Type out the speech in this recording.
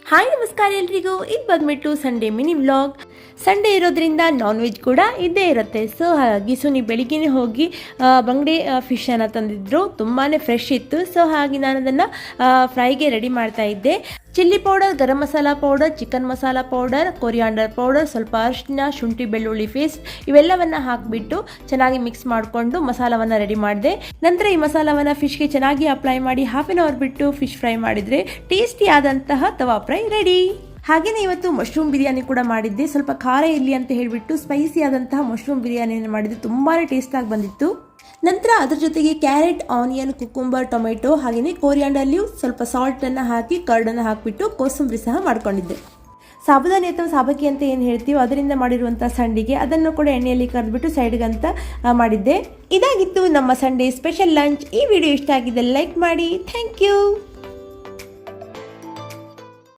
Hi ನಮಸ್ಕಾರ ಎಲ್ರಿಗೂ. ಇದು ಬಂದ್ಬಿಟ್ಟು ಸಂಡೇ ಮಿನಿ ವ್ಲಾಗ್. ಸಂಡೇ ಇರೋದ್ರಿಂದ ನಾನ್ ವೆಜ್ ಕೂಡ ಇದ್ದೇ ಇರುತ್ತೆ. ಸೊ ಹಾಗಾಗಿ ಸುನಿ ಬೆಳಿಗ್ಗೆನೇ ಹೋಗಿ ಬಂಗಡೆ ಫಿಶನ್ನು ತಂದಿದ್ರು. ತುಂಬಾ ಫ್ರೆಶ್ ಇತ್ತು. ಸೊ ಹಾಗೆ ನಾನು ಅದನ್ನು ಫ್ರೈಗೆ ರೆಡಿ ಮಾಡ್ತಾ ಇದ್ದೆ. Chilli powder, garam masala powder, chicken masala powder, coriander powder, ಸ್ವಲ್ಪ ಅರಿಶಿನ, ಶುಂಠಿ ಬೆಳ್ಳುಳ್ಳಿ ಪೇಸ್ಟ್ ಇವೆಲ್ಲವನ್ನು ಹಾಕಿಬಿಟ್ಟು ಚೆನ್ನಾಗಿ ಮಿಕ್ಸ್ ಮಾಡಿಕೊಂಡು ಮಸಾಲವನ್ನು ರೆಡಿ ಮಾಡಿದೆ. ನಂತರ ಈ ಮಸಾಲವನ್ನು ಫಿಶ್ಗೆ ಚೆನ್ನಾಗಿ ಅಪ್ಲೈ ಮಾಡಿ ಹಾಫ್ ಆನ್ ಅವರ್ ಬಿಟ್ಟು ಫಿಶ್ ಫ್ರೈ ಮಾಡಿದರೆ ಟೇಸ್ಟಿ ಆದಂತಹ ತವಾ ಫ್ರೈ ರೆಡಿ. ಹಾಗೆಯೇ ಇವತ್ತು ಮಶ್ರೂಮ್ ಬಿರಿಯಾನಿ ಕೂಡ ಮಾಡಿದ್ದೆ. ಸ್ವಲ್ಪ ಖಾರ ಇರಲಿ ಅಂತ ಹೇಳಿಬಿಟ್ಟು ಸ್ಪೈಸಿ ಆದಂತಹ ಮಶ್ರೂಮ್ ಬಿರಿಯಾನಿಯನ್ನು ಮಾಡಿದ್ದೆ. ತುಂಬಾ ಟೇಸ್ಟಾಗಿ ಬಂದಿತ್ತು. ನಂತರ ಅದ್ರ ಜೊತೆಗೆ ಕ್ಯಾರೆಟ್, ಆನಿಯನ್, ಕುಕುಂಬರ್, ಟೊಮೆಟೊ ಹಾಗೆಯೇ ಕೊರಿಯಾಂಡರ್ ಲೀವ್, ಸ್ವಲ್ಪ ಸಾಲ್ಟನ್ನು ಹಾಕಿ ಕರ್ಡನ್ನು ಹಾಕಿಬಿಟ್ಟು ಕೋಸಂಬರಿ ಸಹ ಮಾಡ್ಕೊಂಡಿದ್ದೆ. ಸಾಬುದಾನಿ ಅಥವಾ ಸಾಬಕ್ಕಿ ಅಂತ ಏನು ಹೇಳ್ತೀವೋ ಅದರಿಂದ ಮಾಡಿರುವಂಥ ಸಂಡಿಗೆ, ಅದನ್ನು ಕೂಡ ಎಣ್ಣೆಯಲ್ಲಿ ಕರೆದ್ಬಿಟ್ಟು ಸೈಡ್ಗಂತ ಮಾಡಿದ್ದೆ. ಇದಾಗಿತ್ತು ನಮ್ಮ ಸಂಡೇ ಸ್ಪೆಷಲ್ ಲಂಚ್. ಈ ವಿಡಿಯೋ ಇಷ್ಟ ಆಗಿದೆ ಲೈಕ್ ಮಾಡಿ. Thank you.